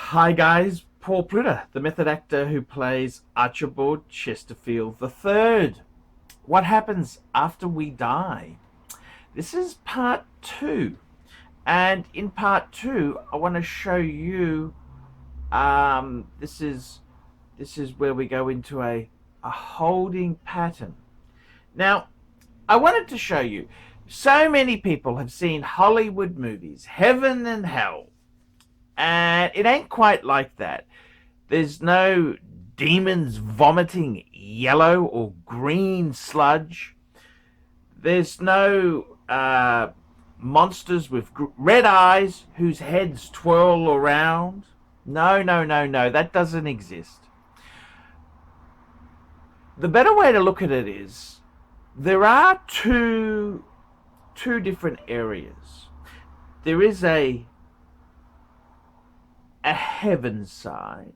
Hi guys, Paul Plitter, the method actor who plays Archibald Chesterfield III. What happens after we die? This is part two, and in part two, I want to show you. This is where we go into a holding pattern. Now, I wanted to show you. So many people have seen Hollywood movies, heaven and hell. And it ain't quite like that. There's no demons vomiting yellow or green sludge. There's no monsters with red eyes whose heads twirl around. No, no, no, no. That doesn't exist. The better way to look at it is there are two different areas. There is a heaven side,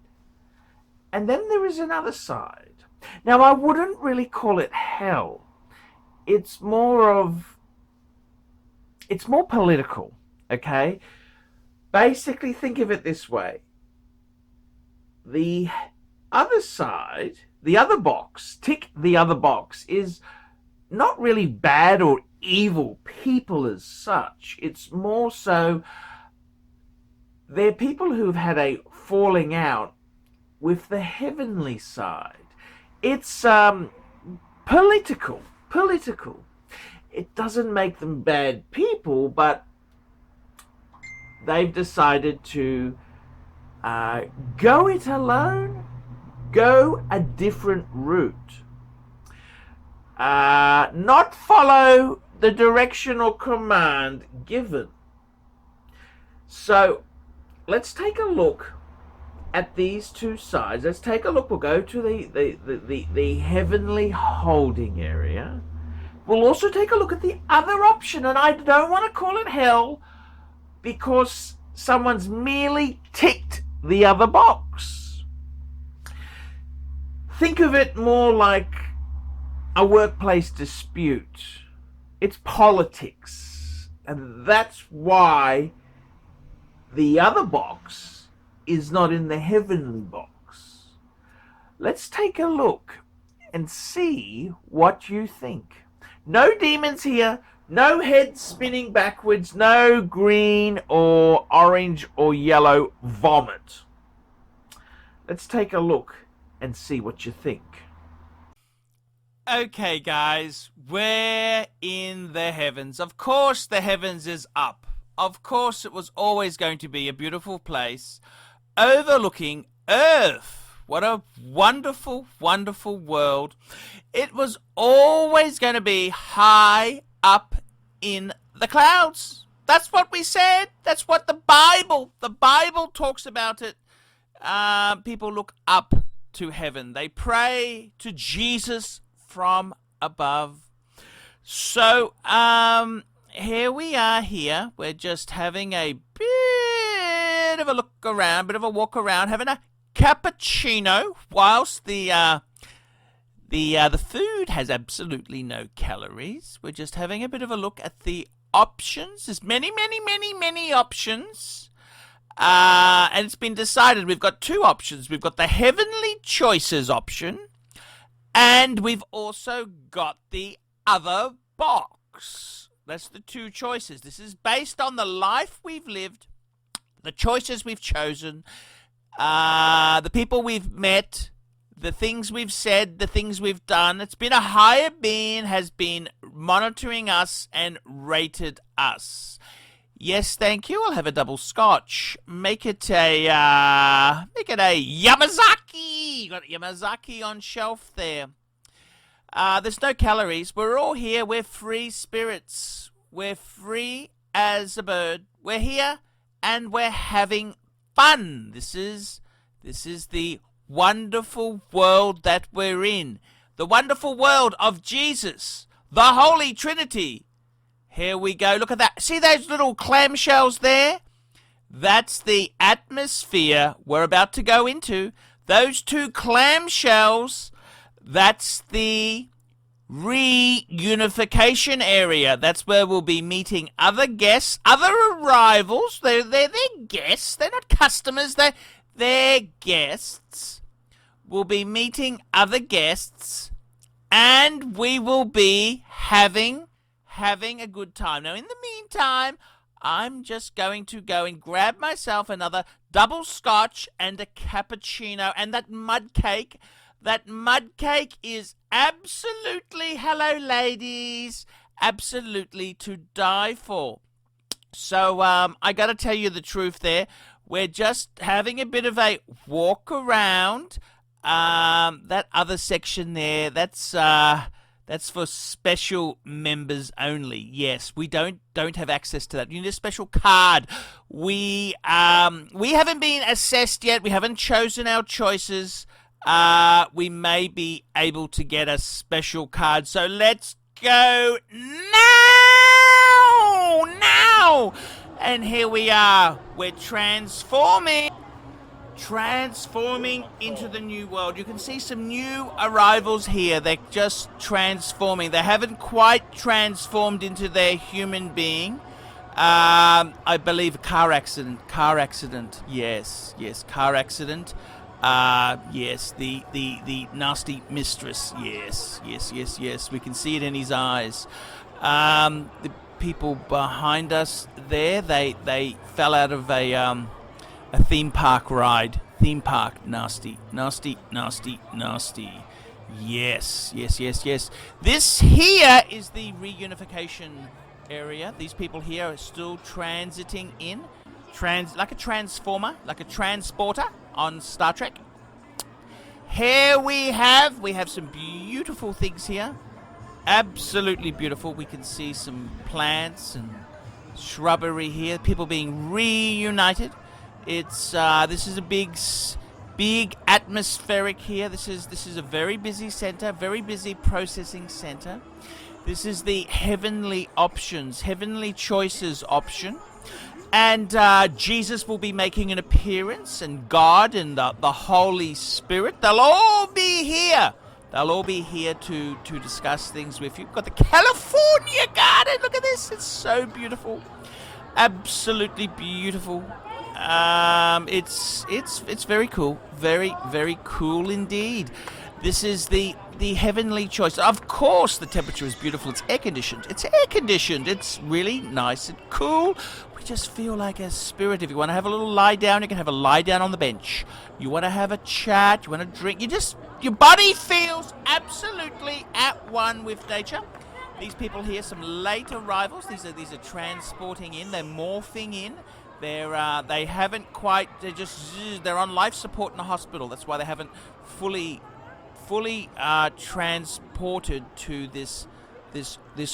and then there is another side. Now, I wouldn't really call it hell. It's more political, okay? Basically, think of it this way. The other side, the other box, tick the other box, is not really bad or evil people as such. It's more so they're people who've had a falling out with the heavenly side. It's political. It doesn't make them bad people, but they've decided to go it alone, go a different route, not follow the direction or command given. So let's take a look at these two sides. Let's take a look. We'll go to the heavenly holding area. We'll also take a look at the other option, and I don't want to call it hell because someone's merely ticked the other box. Think of it more like a workplace dispute. It's politics, and that's why the other box is not in the heavenly box. Let's take a look and see what you think. No demons here, no heads spinning backwards, no green or orange or yellow vomit. Let's take a look and see what you think. Okay, guys, we're in the heavens. Of course, the heavens is up. Of course, it was always going to be a beautiful place overlooking Earth. What a wonderful, wonderful world. It was always going to be high up in the clouds. That's what we said. That's what the Bible talks about it. People look up to heaven. They pray to Jesus from above. So, here we are here. We're just having a bit of a look around, bit of a walk around, having a cappuccino whilst the food has absolutely no calories. We're just having a bit of a look at the options. There's many, many, many, many options. And it's been decided we've got two options. We've got the Heavenly Choices option, and we've also got the other box. That's the two choices. This is based on the life we've lived, the choices we've chosen, the people we've met, the things we've said, the things we've done. It's been a higher being has been monitoring us and rated us. Yes, thank you. I'll have a double scotch. Make it a Yamazaki. You got Yamazaki on shelf there. There's no calories. We're all here. We're free spirits. We're free as a bird. We're here and we're having fun. This is the wonderful world that we're in. The wonderful world of Jesus, the Holy Trinity. Here we go. Look at that. See those little clamshells there? That's the atmosphere we're about to go into. Those two clamshells, that's the reunification area. That's where we'll be meeting other guests, other arrivals. They're guests. They're not customers. their guests, will be meeting other guests, and we will be having a good time. Now, in the meantime, I'm just going to go and grab myself another double scotch and a cappuccino and that mud cake. That mud cake is absolutely, hello ladies, absolutely to die for. So I got to tell you the truth there. We're just having a bit of a walk around. That other section there, that's for special members only. Yes, we don't have access to that. You need a special card. We haven't been assessed yet. We haven't chosen our choices. We may be able to get a special card. So let's go now. And here we are. We're transforming into the new world. You can see some new arrivals here. They're just transforming. They haven't quite transformed into their human being. I believe a car accident. Yes, car accident. Yes, the nasty mistress. Yes. We can see it in his eyes. The people behind us there, they fell out of a theme park ride. Nasty. Yes. This here is the reunification area. These people here are still transiting in. Like a transformer, like a transporter on Star Trek. Here we have some beautiful things here. Absolutely beautiful. We can see some plants and shrubbery here. People being reunited. It's this is a big atmospheric here. This is a very busy center, very busy processing center. This is the heavenly choices option. And Jesus will be making an appearance, and God and the Holy Spirit. They'll all be here. They'll all be here to discuss things with you. We've got the California garden. Look at this. It's so beautiful. Absolutely beautiful. It's very cool. Very cool indeed. This is the heavenly choice. Of course, the temperature is beautiful. It's air conditioned. It's really nice and cool. We just feel like a spirit. If you want to have a little lie down, you can have a lie down on the bench. You want to have a chat, you want to drink, your body feels absolutely at one with nature. These people here, some late arrivals. These are transporting in. They're morphing in. They haven't quite. They're on life support in the hospital. That's why they haven't fully transported to this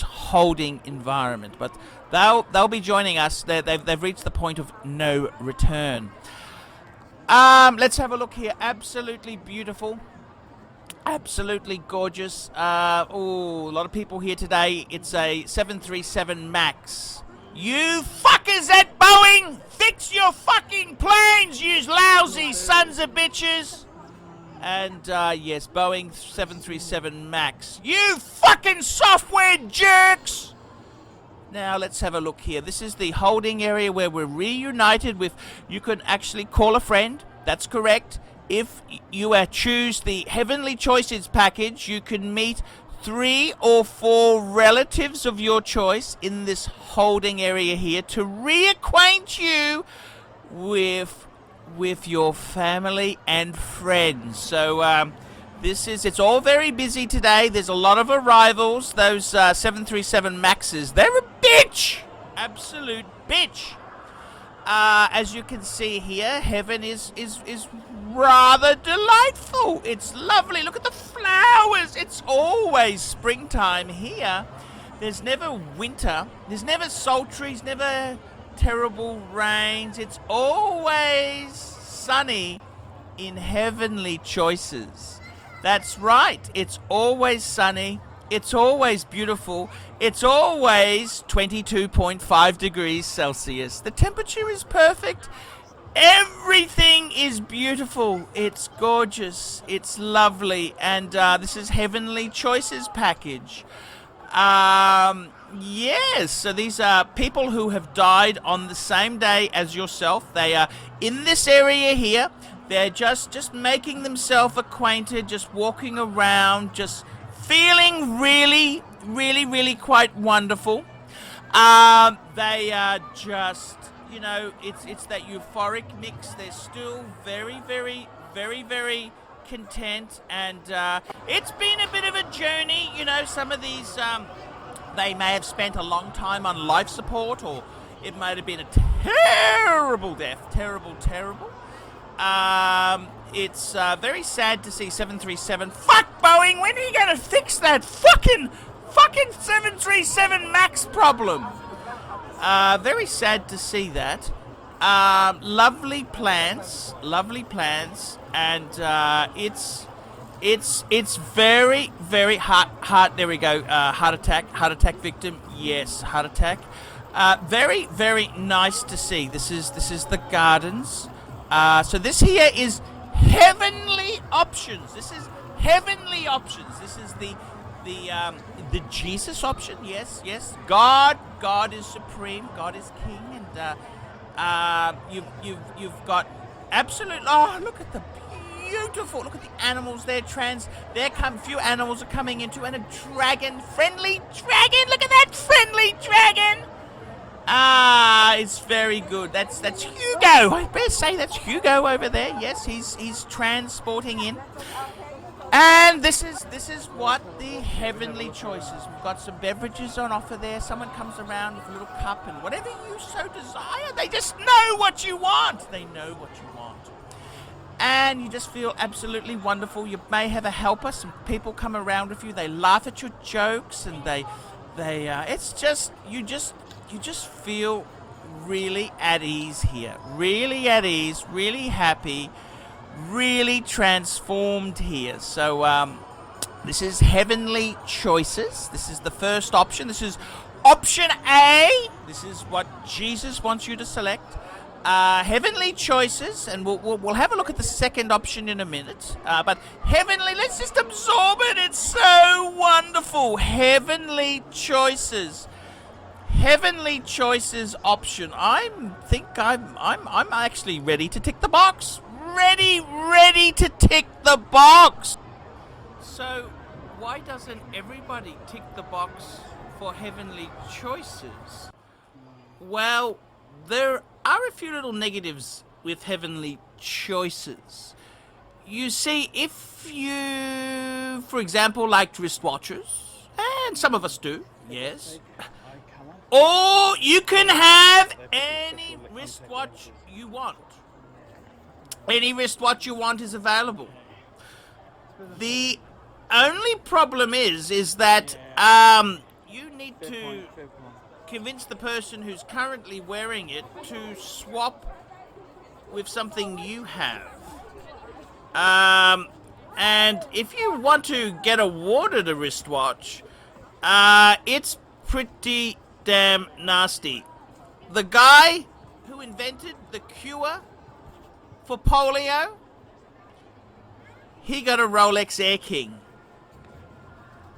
holding environment. But they'll be joining us. They've reached the point of no return. Let's have a look here. Absolutely beautiful. Absolutely gorgeous. A lot of people here today. It's a 737 MAX. You fuckers at Boeing, fix your fucking planes, you lousy sons of bitches. And, yes, Boeing 737 MAX. You fucking software jerks! Now, let's have a look here. This is the holding area where we're reunited with... You can actually call a friend. That's correct. If you choose the Heavenly Choices package, you can meet 3 or 4 relatives of your choice in this holding area here to reacquaint you with your family and friends. So it's all very busy today. There's a lot of arrivals. Those 737 Maxes, they're a bitch, absolute bitch. As you can see here, heaven is rather delightful. It's lovely. Look at the flowers. It's always springtime here. There's never winter. There's never sultry. There's never terrible rains. It's always sunny in Heavenly Choices. That's right. It's always sunny. It's always beautiful. It's always 22.5 degrees Celsius. The temperature is perfect. Everything is beautiful. It's gorgeous. It's lovely. And this is Heavenly Choices package. Yes, so these are people who have died on the same day as yourself. They are in this area here. They're just making themselves acquainted, just walking around, just feeling really, really, really quite wonderful. They are just, it's that euphoric mix. They're still very, very, very, very content, and it's been a bit of a journey. Some of these, they may have spent a long time on life support, or it might have been a terrible death. Terrible, terrible. It's very sad to see 737. Fuck Boeing, when are you going to fix that fucking 737 MAX problem? Very sad to see that. Lovely plans, and it's very, very heart. There we go. Heart attack victim. Yes, heart attack. Very, very nice to see. This is the gardens. So this here is heavenly options. This is heavenly options. This is the Jesus option. Yes. God is supreme. God is king, and you've got absolute. Oh, look at the beautiful. Look at the animals. Few animals are coming into, and a friendly dragon. Look at that friendly dragon. It's very good. That's Hugo. I better say that's Hugo over there. Yes, he's transporting in. And this is what the heavenly choices. We've got some beverages on offer there. Someone comes around with a little cup, and whatever you so desire, they just know what you want. They know what you want. And you just feel absolutely wonderful. You may have a helper. Some people come around with you. They laugh at your jokes, and it's just you just feel really at ease here. Really at ease, really happy, really transformed here. So this is heavenly choices. This is the first option. This is option A. This is what Jesus wants you to select. Heavenly choices, and we'll have a look at the second option in a minute. But heavenly, let's just absorb it. It's so wonderful. Heavenly choices. Heavenly choices option. I'm actually ready to tick the box. Ready to tick the box. So why doesn't everybody tick the box for heavenly choices? Well, there are a few little negatives with heavenly choices. You see, if you, for example, liked wristwatches, and some of us do, yes. Or you can have any wristwatch you want. Any wristwatch you want is available. The only problem is that you need to convince the person who's currently wearing it to swap with something you have. And if you want to get awarded a wristwatch, it's pretty damn nasty. The guy who invented the cure for polio, he got a Rolex Air King.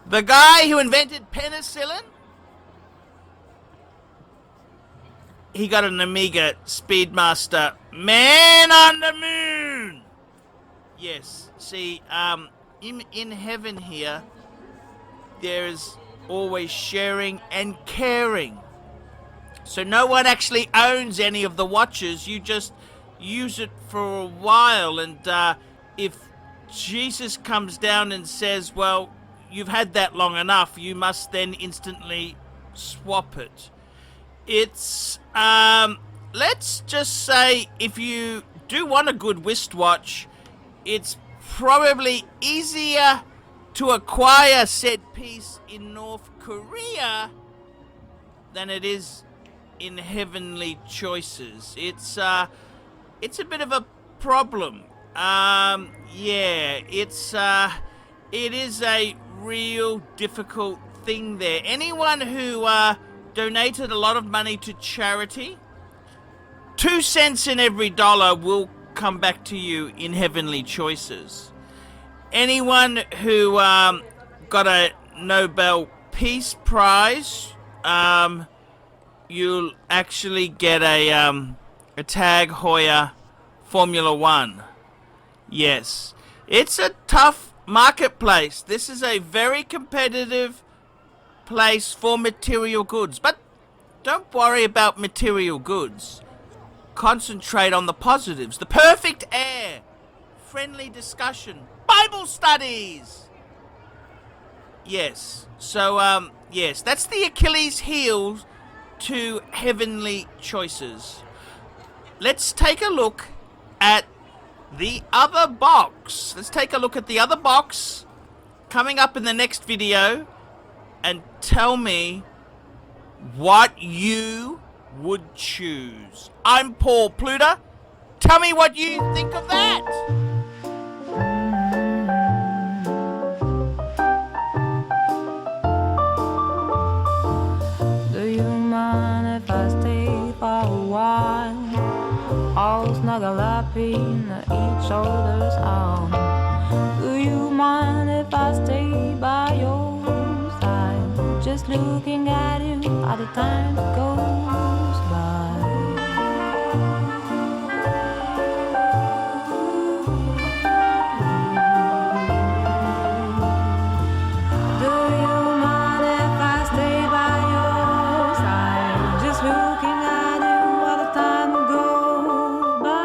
The guy who invented penicillin, he got an Amiga Speedmaster Man on the Moon. Yes, see, in heaven here, there is always sharing and caring. So no one actually owns any of the watches. You just use it for a while, and if Jesus comes down and says, well, you've had that long enough, you must then instantly swap it. It's let's just say, if you do want a good wristwatch, it's probably easier to acquire said piece in North Korea than it is in heavenly choices. It's a bit of a problem. It is a real difficult thing there. Anyone who donated a lot of money to charity, 2 cents in every dollar will come back to you in heavenly choices. Anyone who got a Nobel Peace Prize, you'll actually get a Tag Heuer Formula One. Yes, it's a tough marketplace. This is a very competitive place for material goods. But don't worry about material goods. Concentrate on the positives. The perfect air, friendly discussion, Bible studies. Yes. So, yes, that's the Achilles heel to heavenly choices. Let's take a look at the other box. Let's take a look at the other box coming up in the next video and tell me what you would choose. I'm Paul Pluter. Tell me what you think of that. Do you mind if I stay for a while? All snuggle up in each other's arm. Do you mind if I stay by your side? Just looking at you all the time goes by. Do you mind if I stay by your side? Just looking at you while the time goes by.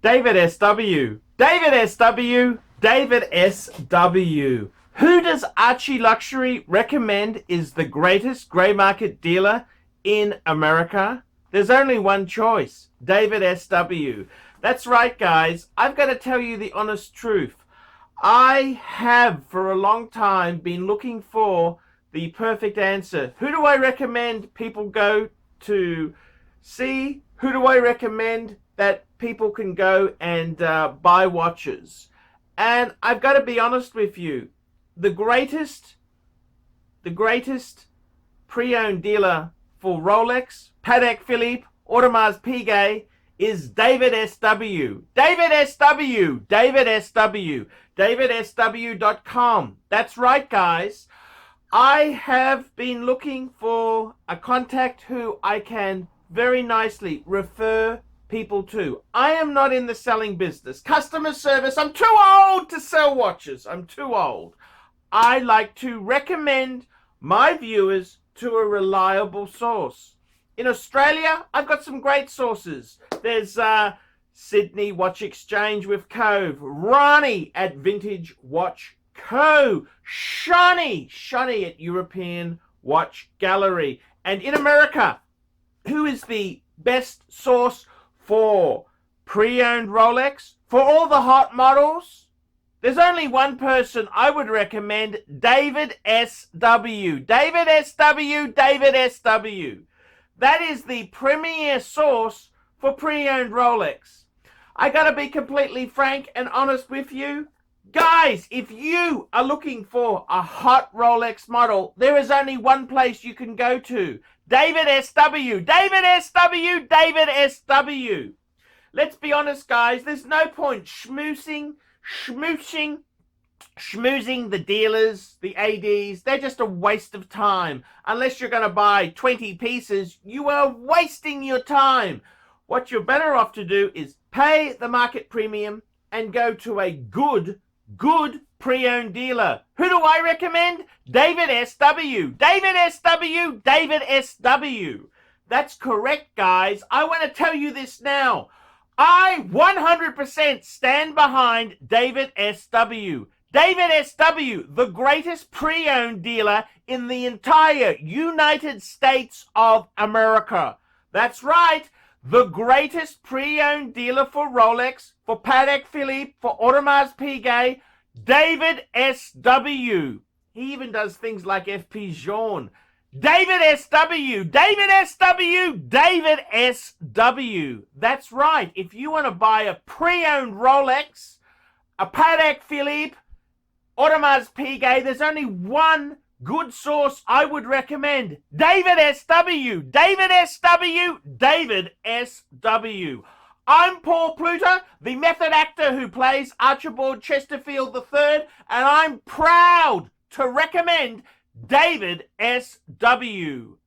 David SW. David SW. David SW. Who does ArchieLuxury recommend is the greatest grey market dealer in America? There's only one choice. David SW. That's right, guys. I've got to tell you the honest truth. I have for a long time been looking for the perfect answer. Who do I recommend people go to see? Who do I recommend that people can go and buy watches? And I've got to be honest with you. The greatest pre-owned dealer for Rolex, Patek Philippe, Audemars Piguet is David SW. David SW. David SW. DavidSW.com. That's right, guys. I have been looking for a contact who I can very nicely refer people to. I am not in the selling business. Customer service, I'm too old to sell watches. I'm too old. I like to recommend my viewers to a reliable source. In Australia, I've got some great sources. There's Sydney Watch Exchange with Cove, Ronnie at Vintage Watch Co, Shani at European Watch Gallery. And in America, who is the best source for pre-owned Rolex? For all the hot models? There's only one person I would recommend, David SW. David SW, David SW. That is the premier source for pre-owned Rolex. I gotta be completely frank and honest with you. Guys, if you are looking for a hot Rolex model, there is only one place you can go to. David SW. David SW. David SW. Let's be honest, guys. There's no point schmoozing the dealers, the ADs. They're just a waste of time. Unless you're going to buy 20 pieces, you are wasting your time. What you're better off to do is pay the market premium and go to a good pre-owned dealer. Who do I recommend? David SW. David SW. David SW. That's correct, guys. I want to tell you this now. I 100% stand behind David SW. David SW, the greatest pre-owned dealer in the entire United States of America. That's right. The greatest pre-owned dealer for Rolex, for Patek Philippe, for Audemars Piguet, David SW. He even does things like FP Journe. David SW, David SW, David SW. That's right. If you want to buy a pre-owned Rolex, a Patek Philippe, Audemars Piguet, there's only one good source I would recommend. David SW, David SW, David SW. I'm Paul Pluter, the method actor who plays Archibald Chesterfield III, and I'm proud to recommend David SW.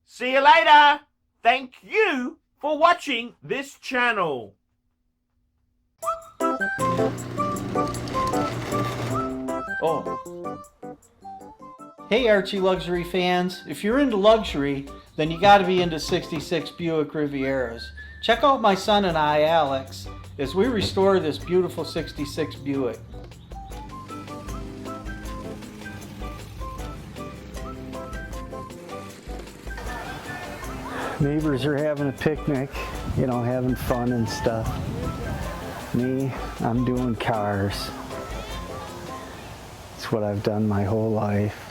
See you later. Thank you for watching this channel. Hey Archie Luxury fans, if you're into luxury, then you gotta be into 66 Buick Rivieras. Check out my son and I, Alex, as we restore this beautiful 66 Buick. Neighbors are having a picnic, you know, having fun and stuff. Me, I'm doing cars. It's what I've done my whole life.